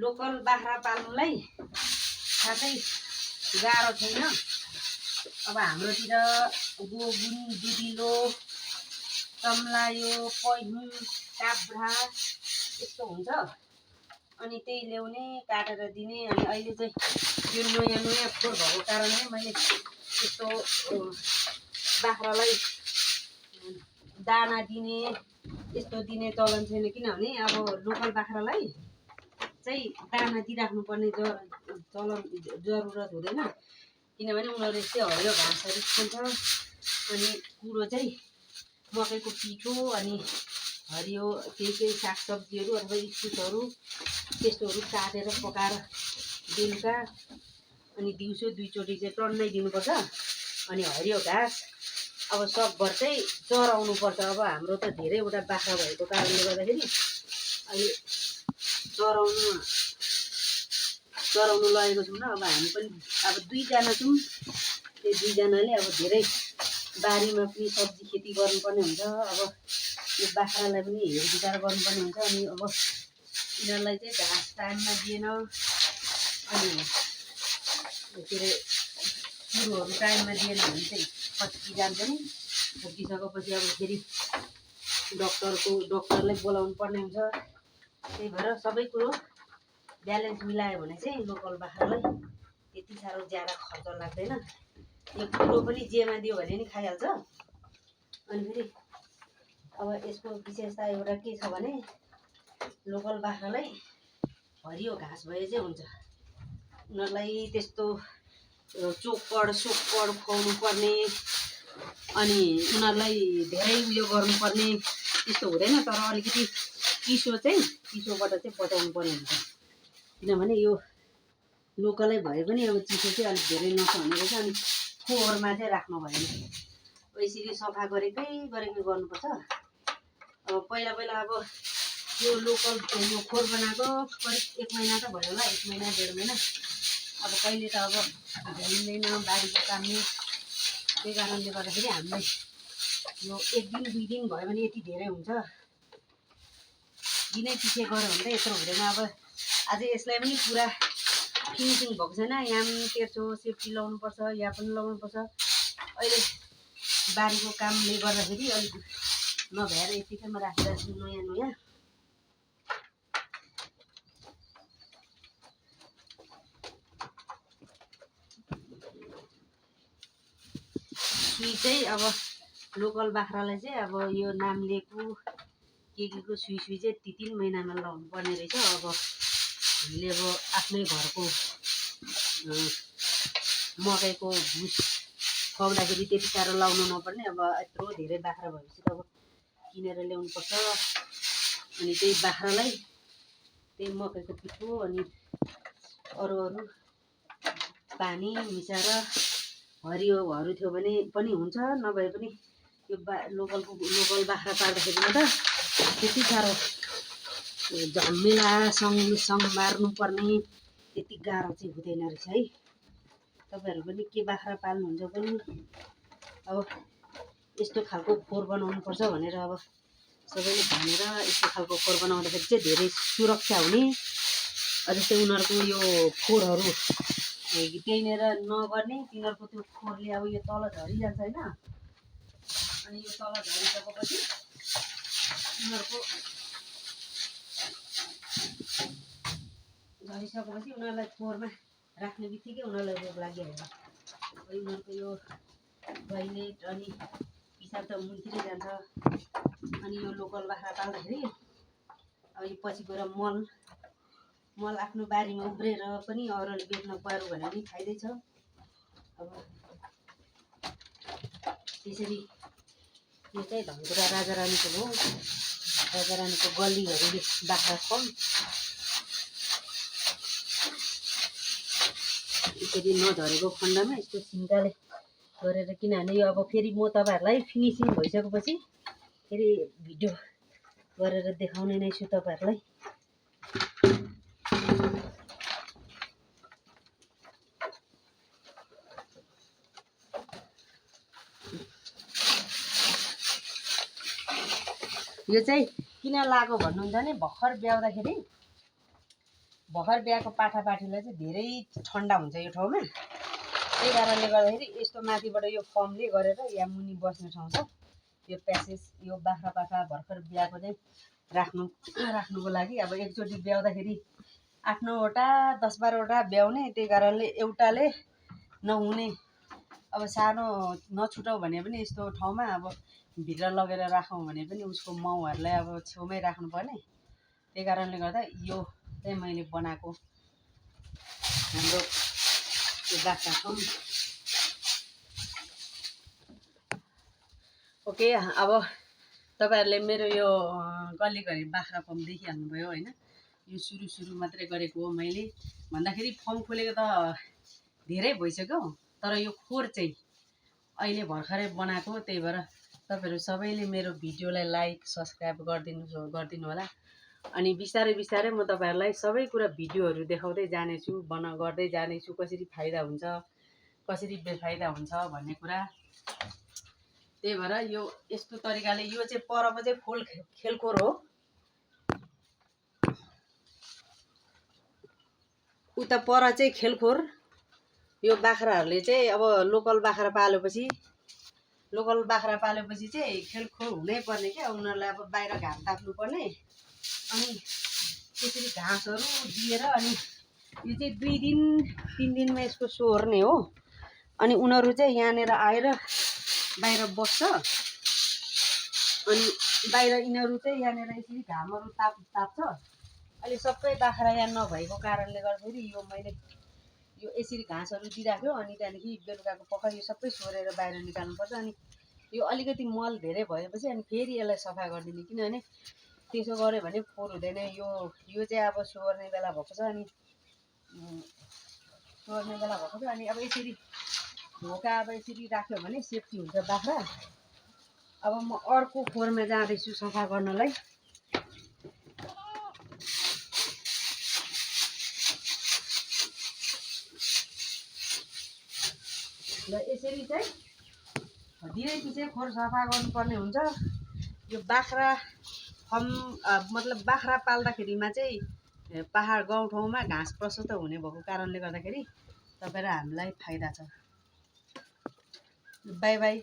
Local बाख्रा पाल्नुलाई खासै गाह्रो छैन। अब हाम्रोतिर गोगुन, दुधिलो, तम्लायो, पह्यु, काब्रा यस्तो हुन्छ। अनि त्यही ल्याउने, काटेर दिने। अनि अहिले चाहिँ यो नयाँ नयाँ खोर भएको कारणले मैले त्यस्तो बाख्रालाई दाना दिने यस्तो दिने चलन छैन। किनभने अब लोकल बाख्रालाई चाहिँ दाना दिइराख्नुपर्ने चलन जरुरत हुँदैन। किनभने उनीहरूले चाहिँ हरियो घाँसहरू खान्छ। अनि कुरो चाहिँ मकैको पिठो अनि हरियो केही सागसब्जीहरू अथवा इस्कुसहरू त्यस्तोहरू काटेर पकाएर बेलुका अनि दिउँसो 2 चोटि चाहिँ टन्नै दिनुपर्छ। अनि हरियो घाँस अब सकभर चाहिँ चराउनुपर्छ। अब हाम्रो त धेरैवटा बाख्रा भएको कारणले गर्दाखेरि अहिले चराउनु लगेको छौँ र अब हामी पनि अब 2 जना छौँ। त्यो 2 जनाले अब धेरै बारीमा पनि सब्जी खेती गर्नुपर्ने हुन्छ। अब यो बाख्रालाई पनि हेरविचार गर्नुपर्ने हुन्छ। अनि अब यिनीहरूलाई चाहिँ घाँस टाइममा दिएन अनि के अरे कुरोहरू टाइममा दिएन भने चाहिँ फस्किजान्छ नि। फस्किसकेपछि अब फेरि डक्टरलाई बोलाउनु पर्ने हुन्छ। त्यही भएर सबै कुरो ब्यालेन्स मिलायो भने चाहिँ लोकल बाख्रालाई त्यति साह्रो ज्यादा खर्च लाग्दैन। यो कुरो पनि जेमा दियो भने नि खाइहाल्छ। अनि फेरि अब यसको विशेषता एउटा के छ भने लोकल बाख्रालाई हरियो घाँस भए चाहिँ हुन्छ। उनीहरूलाई त्यस्तो चोकड खुवाउनु पर्ने अनि उनीहरूलाई धेरै उयो गर्नुपर्ने त्यस्तो हुँदैन। तर अलिकति चिसोबाट चाहिँ बचाउनु पर्ने हुन्छ। किनभने यो लोकलै भए पनि अब चिसो चाहिँ अलिक धेरै नसहने रहेछ। अनि खोरमा चाहिँ राख्नु भएन। यसरी सफा गरेकै गर्नुपर्छ। अब पहिला अब यो लोकल यो खोर बनाएको करिब 1 महिना त भयो होला। 1 महिना 1.5 महिना। अब कहिले त अब भ्याइँदैन बारीको कामले। त्यही कारणले गर्दाखेरि हामीलाई यो 1 दिन 2 दिन भयो भने यति धेरै हुन्छ। दिनै पछि गऱ्यो भने त यत्रो हुँदैन। अब अझै यसलाई पनि पुरा फिनिसिङ भएको छैन। यहाँ पनि तेर्सो सेफ्टी लाउनुपर्छ, यहाँ पनि लाउनुपर्छ। अहिले बारीको कामले गर्दाखेरि अलिक नभ्याएर यतिकैमा राखिरहेको छु नयाँ। सुई चाहिँ अब लोकल बाख्रालाई चाहिँ अब यो नाम लिएको के को सुई चाहिँ 3 महिनामा लाउनु पर्ने रहेछ। अब हामीले अब आफ्नै घरको मकैको भुस खुवाउँदाखेरि त्यति साह्रो लाउनु नपर्ने। अब यत्रो धेरै बाख्रा भएपछि त अब किनेर ल्याउनुपर्छ। अनि त्यही बाख्रालाई त्यही मकैको पिठो अनि अरू पानी मिसाएर हरियोहरू थियो भने पनि हुन्छ। नभए पनि यो लोकल बाख्रा पाल्दाखेरिमा त त्यति साह्रो झमेलासँग मार्नुपर्ने त्यति गाह्रो चाहिँ हुँदैन रहेछ है। तपाईँहरू पनि के बाख्रा पाल्नुहुन्छ पनि अब यस्तो खालको खोर बनाउनुपर्छ भनेर अब सबैले भनेर यस्तो खालको खोर बनाउँदाखेरि चाहिँ धेरै सुरक्षा हुने। जस्तै उनीहरूको यो खोरहरू त्यहीँनिर नगर्ने। तिनीहरूको त्यो खोरले अब यो तल झरिजान्छ होइन। अनि यो तल झरिसकेपछि उनीहरूलाई खोरमा राख्ने बित्तिकै उनीहरूलाई रोग लागिहाल्छ। उनीहरूको यो टोइलेट अनि पिसाब त मुनितिरै जान्छ। अनि यो लोकल बाख्रा पाल्दाखेरि अब यो पछि गएर मल आफ्नो बारीमा उब्रेर पनि अरूले बेच्न पारो भने पनि फाइदै छ। अब त्यसरी यो चाहिँ धनकुटा राजारानीको हो। राजारानीको गल्लीहरूले बाख्रा छन्। यसरी नझरेको खण्डमा यस्तो सिन्काले गरेर किनभने यो अब फेरि म तपाईँहरूलाई फिनिसिङ भइसकेपछि फेरि भिडियो गरेर देखाउने नै छु तपाईँहरूलाई। यो चाहिँ किन लाग्यो भन्नुहुन्छ भने भर्खर ब्याउँदाखेरि भर्खर ब्याएको पाठापाठीलाई चाहिँ धेरै ठन्डा हुन्छ यो ठाउँमा। त्यही कारणले गर्दाखेरि यस्तो माथिबाट यो फर्मले गरेर यहाँ मुनि बस्ने ठाउँ छ, यो प्यासेज, यो बाख्रा पाठा भर्खर ब्याएको चाहिँ राख्नुको लागि। अब एकचोटि ब्याउँदाखेरि 8-9वटा 10-12वटा ब्याउने, त्यही कारणले एउटाले नहुने। अब सानो नछुटाउ भने पनि यस्तो ठाउँमा अब भित्र लगेर राखौँ भने पनि उसको माउहरूलाई अब छेउमै राख्नुपर्ने। त्यही कारणले गर्दा यो चाहिँ मैले बनाएको हाम्रो यो बाख्रा फार्म। ओके, अब तपाईँहरूले मेरो यो गल्लीघरि बाख्रा फार्म देखिहाल्नुभयो होइन। यो सुरु मात्रै गरेको हो मैले, भन्दाखेरि फर्म खोलेको त धेरै भइसक्यो, तर यो खोर चाहिँ अहिले भर्खरै बनाएको। त्यही भएर तपाईँहरू सबैले मेरो भिडियोलाई लाइक सब्सक्राइब गरिदिनु होला। अनि बिस्तारै बिस्तारै म तपाईँहरूलाई सबै कुरा भिडियोहरू देखाउँदै जानेछु, गर्दै जानेछु, कसरी फाइदा हुन्छ कसरी बेफाइदा हुन्छ भन्ने कुरा। त्यही भएर यो यस्तो तरिकाले, यो चाहिँ परको चाहिँ खेलखोर हो, उता पर चाहिँ खेलखोर। यो बाख्राहरूले चाहिँ अब लोकल बाख्रा पालेपछि चाहिँ खेलखोर हुनै पर्ने क्या। उनीहरूलाई अब बाहिर घाम ताप्नु पर्ने, अनि त्यसरी घाँसहरू दिएर, अनि यो चाहिँ 2-3 दिनमा यसको सोहोर्ने हो। अनि उनीहरू चाहिँ यहाँनिर आएर बाहिर बस्छ, अनि बाहिर यिनीहरू चाहिँ यहाँनिर यसरी घामहरू ताप्छ। अहिले सबै बाख्रा यहाँ नभएको कारणले गर्दाखेरि यो मैले यो यसरी घाँसहरू दिइराख्यो। अनि त्यहाँदेखि बेलुकाको पख यो सबै सोहोरेर बाहिर निकाल्नुपर्छ। अनि यो अलिकति मल धेरै भएपछि अनि फेरि यसलाई सफा गरिदिने, किनभने त्यसो गऱ्यो भने फोहोर हुँदैन। यो चाहिँ अब सोहोर्ने बेला भएको छ, अनि अब यसरी ढोका अब यसरी राख्यो भने सेफ्टी हुन्छ बाख्रा। अब म अर्को खोरमा जाँदैछु सफा गर्नलाई। ल यसरी चाहिँ धेरै पछि खोर सफा गर्नुपर्ने हुन्छ। यो बाख्रा फार्म मतलब बाख्रा पाल्दाखेरिमा चाहिँ पहाड गाउँठाउँमा घाँस प्रशस्त हुने भएको कारणले गर्दाखेरि तपाईँ र हामीलाई फाइदा छ। By by.